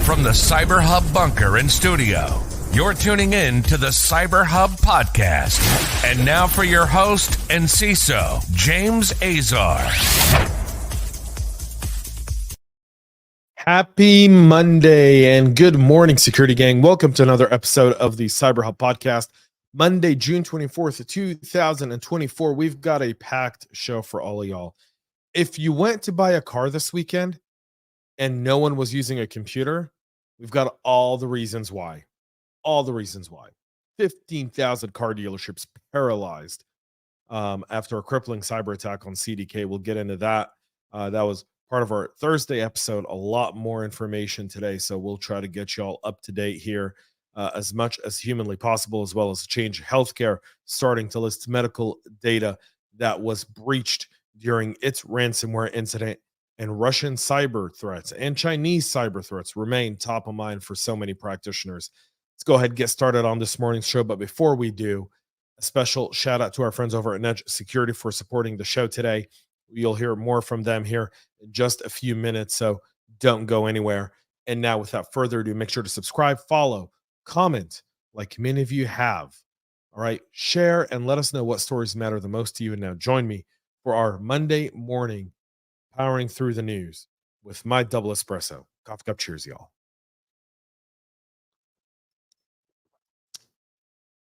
From the CyberHub bunker and studio, you're tuning in to the CyberHub Podcast. And now for your host and CISO, James Azar. Happy Monday and good morning, security gang. Welcome to another episode of the CyberHub Podcast. Monday, June 24th, 2024. We've got a packed show for all of y'all. If you went to buy a car this weekend and no one was using a computer, we've got all the reasons why. All the reasons why. 15,000 car dealerships paralyzed after a crippling cyber attack on CDK. We'll get into that. That was part of our Thursday episode. A lot more information today, so we'll try to get y'all up to date here as much as humanly possible, as well as Change Healthcare starting to list medical data that was breached during its ransomware incident. And Russian cyber threats and Chinese cyber threats remain top of mind for so many practitioners. Let's go ahead and get started on this morning's show. But before we do, a special shout out to our friends over at Edge Security for supporting the show today. You'll hear more from them here in just a few minutes, so don't go anywhere. And now, without further ado, make sure to subscribe, follow, comment, like many of you have. All right, share and let us know what stories matter the most to you. And now join me for our Monday morning powering through the news with my double espresso. Coffee cup cheers, y'all.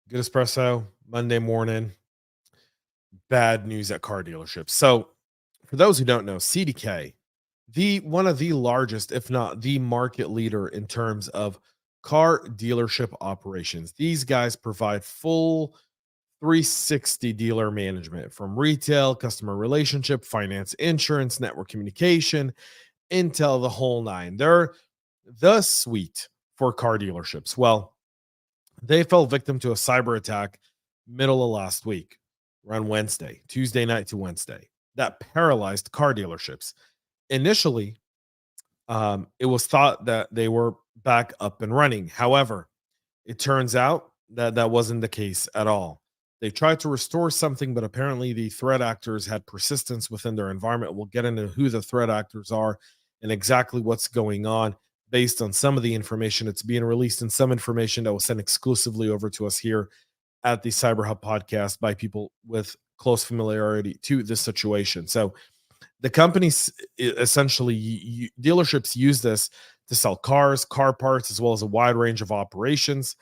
Good espresso, Monday morning. Bad news at car dealerships. So for those who don't know, CDK, one of the largest, if not the market leader in terms of car dealership operations. These guys provide full 360 dealer management from retail, customer relationship, finance, insurance, network communication, intel, the whole nine. They're the suite for car dealerships. Well, they fell victim to a cyber attack middle of last week, around Wednesday, Tuesday night to Wednesday, that paralyzed car dealerships. Initially, it was thought that they were back up and running. However, it turns out that that wasn't the case at all. They tried to restore something, but apparently the threat actors had persistence within their environment. We'll get into who the threat actors are and exactly what's going on based on some of the information that's being released and some information that was sent exclusively over to us here at the CyberHub Podcast by people with close familiarity to this situation. So the companies, essentially, dealerships use this to sell cars, car parts, as well as a wide range of operations,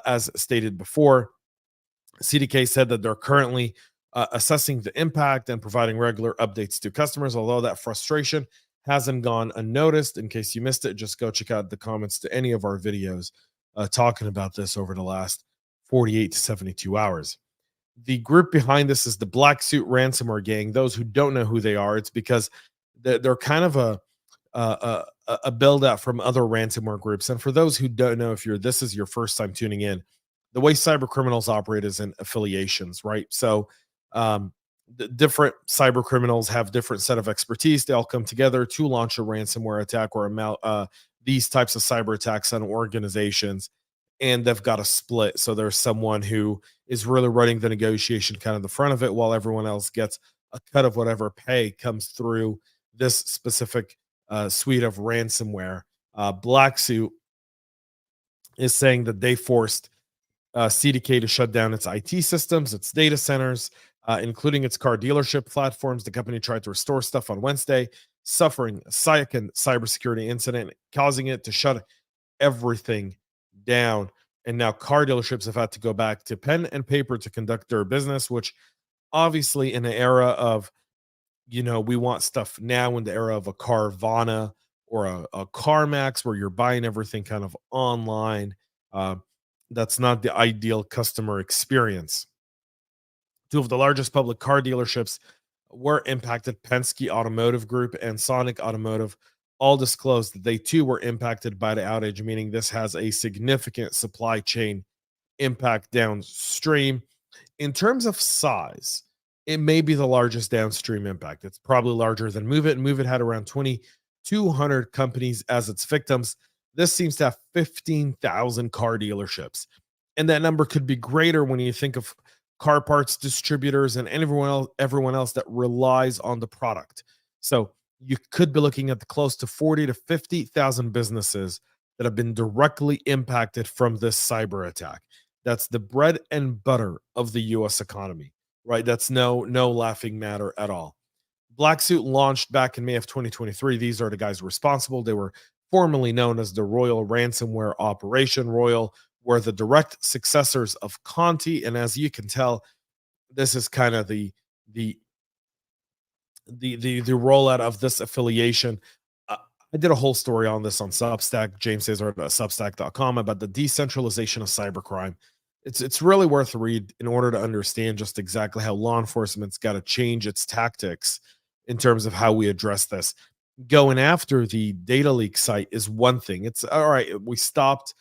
as stated before. CDK said that they're currently assessing the impact and providing regular updates to customers, although that frustration hasn't gone unnoticed. In case you missed it, just go check out the comments to any of our videos talking about this over the last 48 to 72 hours. The group behind this is the Black Suit Ransomware Gang. Those who don't know who they are, it's because they're kind of a build out from other ransomware groups. And for those who don't know, if this is your first time tuning in, the way cyber criminals operate is in affiliations, right? So the different cyber criminals have different set of expertise. They all come together to launch a ransomware attack or these types of cyber attacks on organizations, and they've got a split. So there's someone who is really running the negotiation kind of the front of it, while everyone else gets a cut of whatever pay comes through this specific suite of ransomware. Black Suit is saying that they forced CDK to shut down its IT systems, its data centers, including its car dealership platforms. The company tried to restore stuff on Wednesday, suffering a second cybersecurity incident, causing it to shut everything down. And now car dealerships have had to go back to pen and paper to conduct their business, which obviously in the era of, we want stuff now, in the era of a Carvana or a CarMax where you're buying everything kind of online. That's not the ideal customer experience. Two of the largest public car dealerships were impacted. Penske Automotive Group and Sonic Automotive all disclosed that they too were impacted by the outage, meaning this has a significant supply chain impact downstream. In terms of size, it may be the largest downstream impact. It's probably larger than MoveIt. MoveIt had around 2,200 companies as its victims. This seems to have 15,000 car dealerships. And that number could be greater when you think of car parts distributors and everyone else that relies on the product. So you could be looking at the close to 40 to 50,000 businesses that have been directly impacted from this cyber attack. That's the bread and butter of the US economy, right? That's no laughing matter at all. Black Suit launched back in May of 2023. These are the guys responsible. They were formerly known as the Royal Ransomware Operation. Royal were the direct successors of Conti, and as you can tell, this is kind of the rollout of this affiliation. I did a whole story on this on Substack, jamescesar.substack.com, about the decentralization of cybercrime. It's really worth a read in order to understand just exactly how law enforcement's got to change its tactics in terms of how we address this. Going after the data leak site is one thing. It's all right. We stopped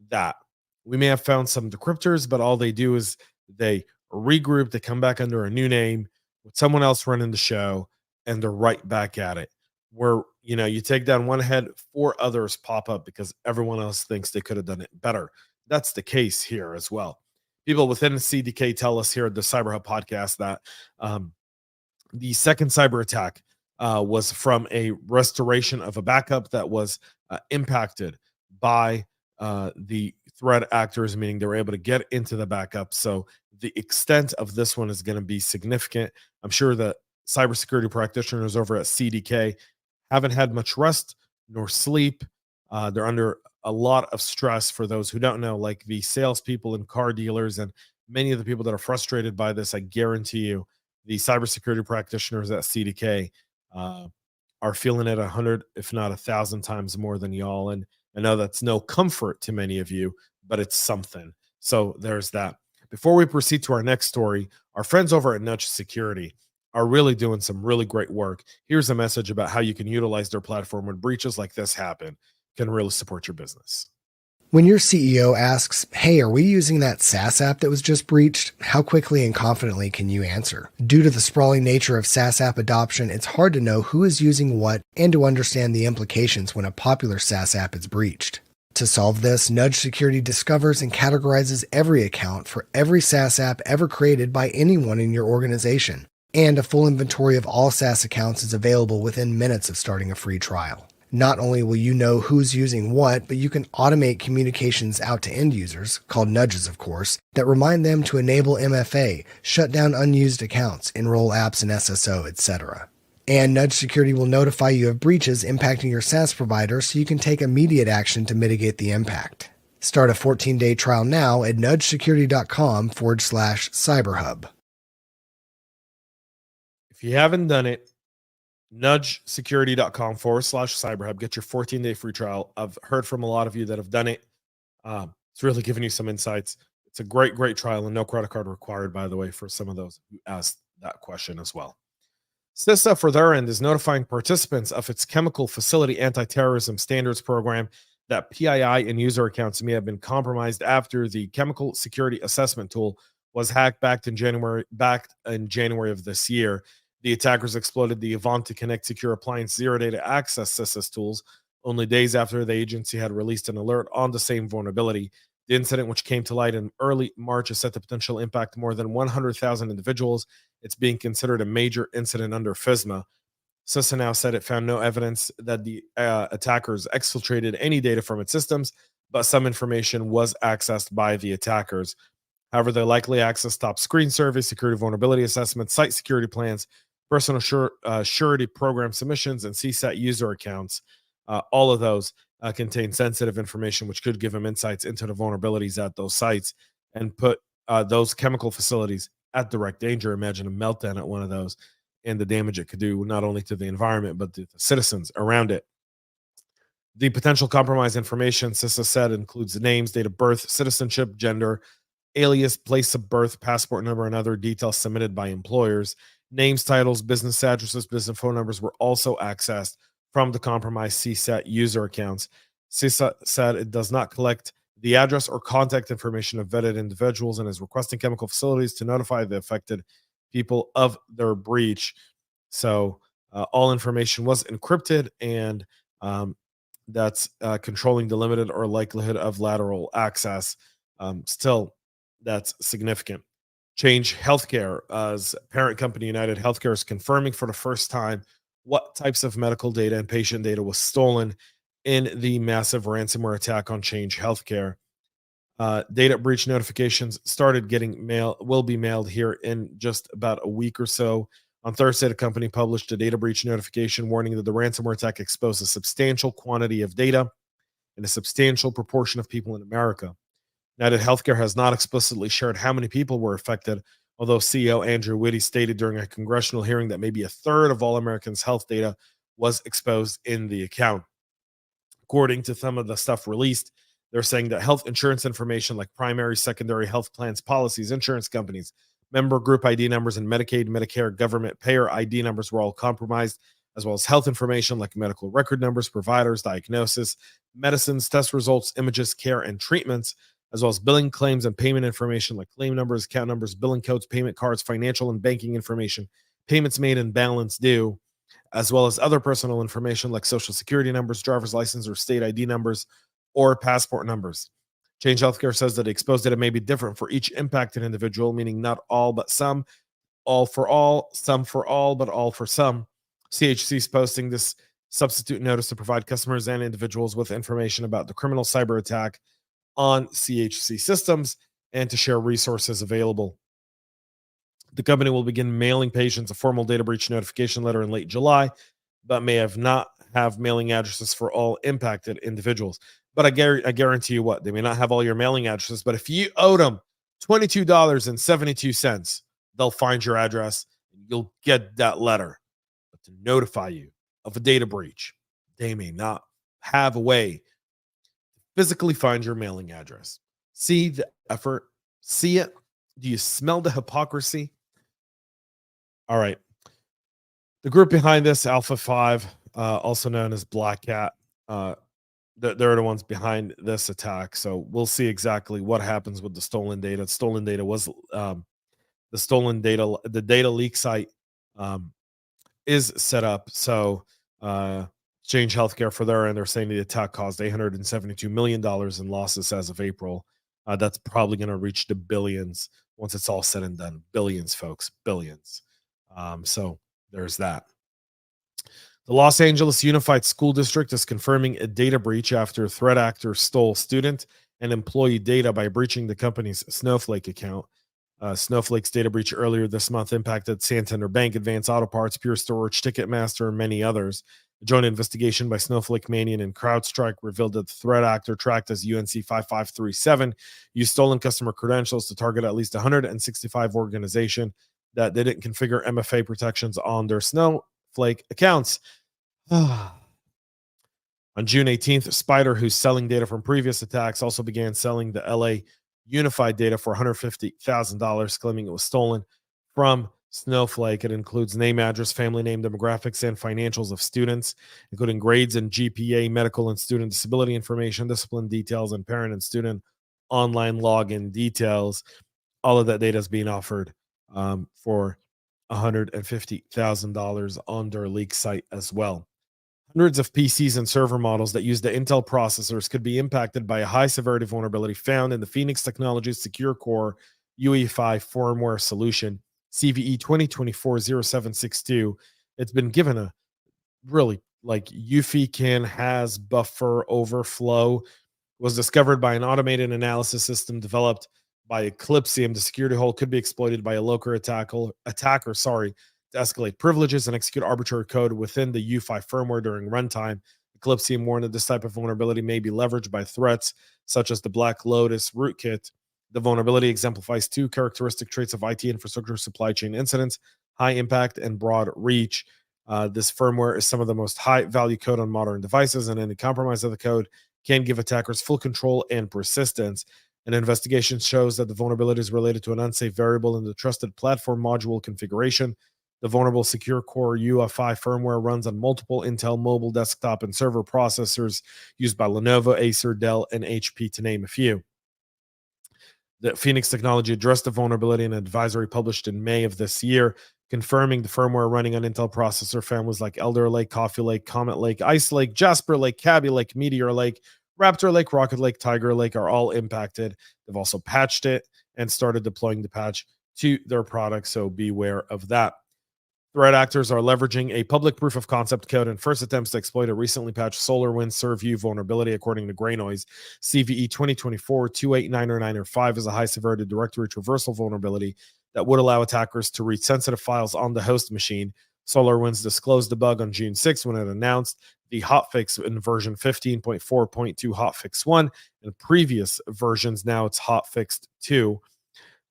that. We may have found some decryptors, but all they do is they regroup, they come back under a new name with someone else running the show, and they're right back at it. Where, you take down one head, four others pop up because everyone else thinks they could have done it better. That's the case here as well. People within the CDK tell us here at the CyberHub podcast that the second cyber attack was from a restoration of a backup that was impacted by the threat actors, meaning they were able to get into the backup. So the extent of this one is going to be significant. I'm sure that cybersecurity practitioners over at CDK haven't had much rest nor sleep. They're under a lot of stress. For those who don't know, like the salespeople and car dealers and many of the people that are frustrated by this, I guarantee you the cybersecurity practitioners at CDK are feeling it 100, if not 1,000 times more than y'all. And I know that's no comfort to many of you, but it's something. So there's that. Before we proceed to our next story, our friends over at Nudge Security are really doing some really great work. Here's a message about how you can utilize their platform when breaches like this happen can really support your business. When your CEO asks, hey, are we using that SaaS app that was just breached? How quickly and confidently can you answer? Due to the sprawling nature of SaaS app adoption, it's hard to know who is using what and to understand the implications when a popular SaaS app is breached. To solve this, Nudge Security discovers and categorizes every account for every SaaS app ever created by anyone in your organization. And a full inventory of all SaaS accounts is available within minutes of starting a free trial. Not only will you know who's using what, but you can automate communications out to end users, called nudges of course, that remind them to enable MFA, shut down unused accounts, enroll apps in SSO, etc. And Nudge Security will notify you of breaches impacting your SaaS provider so you can take immediate action to mitigate the impact. Start a 14-day trial now at nudgesecurity.com/cyberhub. If you haven't done it, nudgesecurity.com/cyberhub. Get your 14-day free trial. I've heard from a lot of you that have done it. It's really giving you some insights. It's a great trial and no credit card required, by the way, for some of those who asked that question as well. CISA, for their end, is notifying participants of its chemical facility anti-terrorism standards program that PII and user accounts may have been compromised after the chemical security assessment tool was hacked back in January of this year. The attackers exploited the Avant to Connect Secure Appliance Zero Day to access CISA's tools only days after the agency had released an alert on the same vulnerability. The incident, which came to light in early March, is set to potentially impact more than 100,000 individuals. It's being considered a major incident under FISMA. CISA now said it found no evidence that the attackers exfiltrated any data from its systems, but some information was accessed by the attackers. However, they likely accessed top screen surveys, security vulnerability assessments, site security plans, personal surety program submissions, and CSAT user accounts. All of those contain sensitive information, which could give them insights into the vulnerabilities at those sites and put those chemical facilities at direct danger. Imagine a meltdown at one of those and the damage it could do not only to the environment, but to the citizens around it. The potential compromised information, CISA said, includes names, date of birth, citizenship, gender, alias, place of birth, passport number, and other details submitted by employers. Names, titles, business addresses, business phone numbers were also accessed from the compromised CSAT user accounts. CISA said it does not collect the address or contact information of vetted individuals and is requesting chemical facilities to notify the affected people of their breach. So all information was encrypted, and that's controlling the limited or likelihood of lateral access. Still, that's significant. Change Healthcare, as parent company United Healthcare, is confirming for the first time what types of medical data and patient data was stolen in the massive ransomware attack on Change Healthcare. Data breach notifications started will be mailed here in just about a week or so. On Thursday, the company published a data breach notification warning that the ransomware attack exposed a substantial quantity of data and a substantial proportion of people in America. United Healthcare has not explicitly shared how many people were affected, although CEO Andrew Whitty stated during a congressional hearing that maybe a third of all Americans' health data was exposed in the account. According to some of the stuff released, they're saying that health insurance information like primary, secondary health plans, policies, insurance companies, member group ID numbers, and Medicaid, Medicare, government payer ID numbers were all compromised, as well as health information like medical record numbers, providers, diagnosis, medicines, test results, images, care, and treatments, as well as billing claims and payment information like claim numbers, account numbers, billing codes, payment cards, financial and banking information, payments made and balance due, as well as other personal information like social security numbers, driver's license or state ID numbers, or passport numbers. Change Healthcare says that exposed data may be different for each impacted individual, meaning not all but some, all for all, some for all, but all for some. CHC is posting this substitute notice to provide customers and individuals with information about the criminal cyber attack on CHC systems and to share resources available. The company will begin mailing patients a formal data breach notification letter in late July, but may not have mailing addresses for all impacted individuals. But I guarantee you what, they may not have all your mailing addresses, but if you owe them $22.72, they'll find your address and you'll get that letter. But to notify you of a data breach, they may not have a way to physically find your mailing address. See the effort? See it? Do you smell the hypocrisy? All right. The group behind this, Alpha 5, also known as Black Cat, they're the ones behind this attack. So we'll see exactly what happens with the stolen data. Stolen data was the data leak site is set up. So Change Healthcare, for their end, they're saying the attack caused $872 million in losses as of April. That's probably going to reach the billions once it's all said and done. Billions, folks, billions. So there's that. The Los Angeles Unified School District is confirming a data breach after a threat actor stole student and employee data by breaching the company's Snowflake account. Snowflake's data breach earlier this month impacted Santander Bank, Advance Auto Parts, Pure Storage, Ticketmaster, and many others. A joint investigation by Snowflake Manian and CrowdStrike revealed that the threat actor, tracked as UNC 5537, used stolen customer credentials to target at least 165 organizations that didn't configure MFA protections on their Snowflake accounts. On June 18th, Spider, who's selling data from previous attacks, also began selling the LA Unified data for $150,000, claiming it was stolen from Snowflake. It includes name, address, family name, demographics, and financials of students, including grades and GPA, medical and student disability information, discipline details, and parent and student online login details. All of that data is being offered for $150,000 on their leak site as well. Hundreds of PCs and server models that use the Intel processors could be impacted by a high-severity vulnerability found in the Phoenix Technologies Secure Core UE5 firmware solution, CVE 2024-0762. It's been given a really UFI can has buffer overflow, was discovered by an automated analysis system developed by Eclipsium. The security hole could be exploited by a local attacker to escalate privileges and execute arbitrary code within the UFI firmware during runtime. Eclipsium warned that this type of vulnerability may be leveraged by threats such as the Black Lotus rootkit. The vulnerability exemplifies two characteristic traits of IT infrastructure supply chain incidents: high impact and broad reach. This firmware is some of the most high-value code on modern devices, and any compromise of the code can give attackers full control and persistence. An investigation shows that the vulnerability is related to an unsafe variable in the trusted platform module configuration. The vulnerable Secure Core UFI firmware runs on multiple Intel mobile desktop and server processors used by Lenovo, Acer, Dell, and HP, to name a few. The Phoenix Technology addressed the vulnerability in an advisory published in May of this year, confirming the firmware running on Intel processor families like Elder Lake, Coffee Lake, Comet Lake, Ice Lake, Jasper Lake, Cabby Lake, Meteor Lake, Raptor Lake, Rocket Lake, Tiger Lake are all impacted. They've also patched it and started deploying the patch to their products, so beware of that. Threat actors are leveraging a public proof of concept code in first attempts to exploit a recently patched SolarWinds ServView vulnerability, according to Greynoise. CVE 2024-28909-5 is a high-severity directory traversal vulnerability that would allow attackers to read sensitive files on the host machine. SolarWinds disclosed the bug on June 6 when it announced the hotfix in version 15.4.2 hotfix 1, and previous versions now it's hotfixed 2.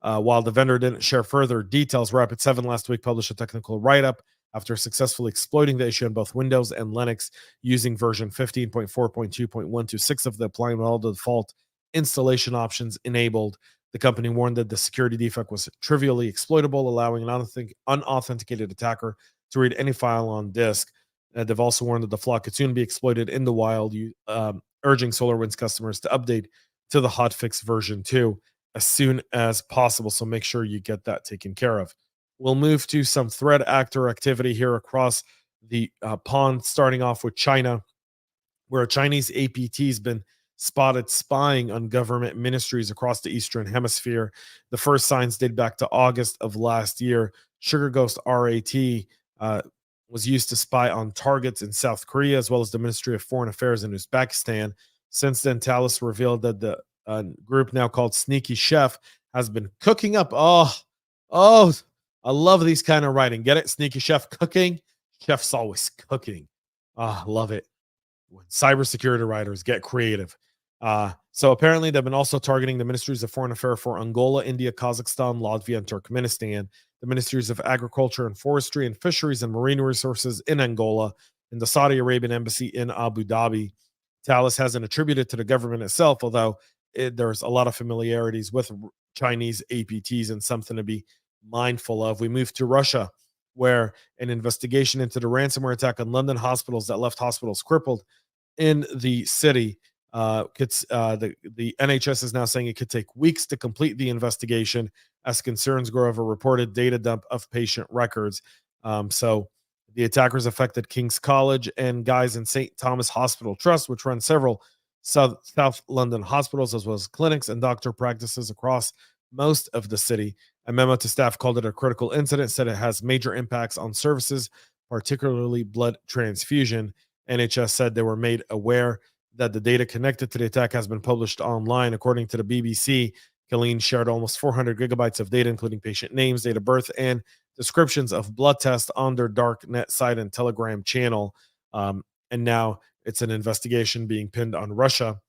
While the vendor didn't share further details, Rapid7 last week published a technical write-up after successfully exploiting the issue on both Windows and Linux using version 15.4.2.126 of the appliance with all the default installation options enabled. The company warned that the security defect was trivially exploitable, allowing an unauthenticated attacker to read any file on disk. They've also warned that the flaw could soon be exploited in the wild, urging SolarWinds customers to update to the hotfix version 2 as soon as possible. So make sure you get that taken care of. We'll move to some threat actor activity here across the pond, starting off with China, where a Chinese APT has been spotted spying on government ministries across the Eastern Hemisphere. The first signs date back to August of last year. Sugar Ghost RAT was used to spy on targets in South Korea, as well as the Ministry of Foreign Affairs in Uzbekistan. Since then, Thales revealed that the group now called Sneaky Chef has been cooking up. Oh, I love these kind of writing. Get it? Sneaky Chef cooking. Chef's always cooking. Love it. When cybersecurity writers get creative. So apparently they've been also targeting the ministries of foreign affairs for Angola, India, Kazakhstan, Latvia, and Turkmenistan, the ministries of agriculture and forestry and fisheries and marine resources in Angola, and the Saudi Arabian embassy in Abu Dhabi. Thales hasn't attributed to the government itself, although there's a lot of familiarities with Chinese APTs and something to be mindful of. We move to Russia, where an investigation into the ransomware attack on London hospitals that left hospitals crippled in the city. The NHS is now saying it could take weeks to complete the investigation as concerns grow over reported data dump of patient records. So the attackers affected King's College and Guy's and St. Thomas Hospital Trust, which runs several South London hospitals, as well as clinics and doctor practices across most of the city. A memo to staff called it a critical incident, said it has major impacts on services, particularly blood transfusion. NHS said they were made aware that the data connected to the attack has been published online. According to the BBC, Colleen shared almost 400 gigabytes of data, including patient names, date of birth, and descriptions of blood tests on their darknet site and Telegram channel. And now it's an investigation being pinned on Russia.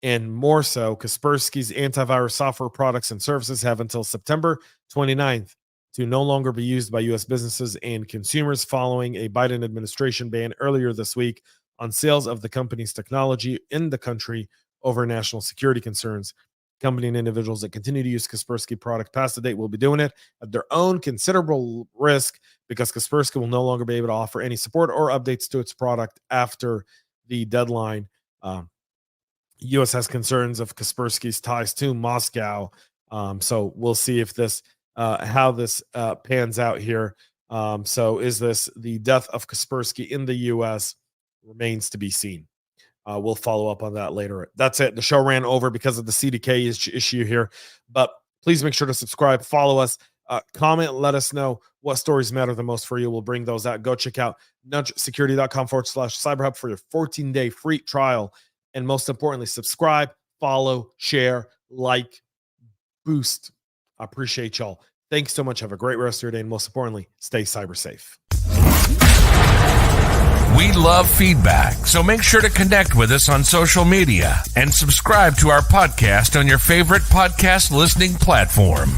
And more so, Kaspersky's antivirus software products and services have until September 29th to no longer be used by U.S. businesses and consumers following a Biden administration ban earlier this week on sales of the company's technology in the country over national security concerns. Company and individuals that continue to use Kaspersky product past the date will be doing it at their own considerable risk, because Kaspersky will no longer be able to offer any support or updates to its product after the deadline. U.S. has concerns of Kaspersky's ties to Moscow. So we'll see if this, how this pans out here. So is this the death of Kaspersky in the U.S.? Remains to be seen. We'll follow up on that later. That's it. The show ran over because of the CDK issue here, but please make sure to subscribe, follow us, comment, let us know what stories matter the most for you. We'll bring those out. Go check out nudgesecurity.com/cyberhub for your 14-day free trial. And most importantly, subscribe, follow, share, like, boost. I appreciate y'all. Thanks so much. Have a great rest of your day. And most importantly, stay cyber safe. We love feedback, so make sure to connect with us on social media and subscribe to our podcast on your favorite podcast listening platform.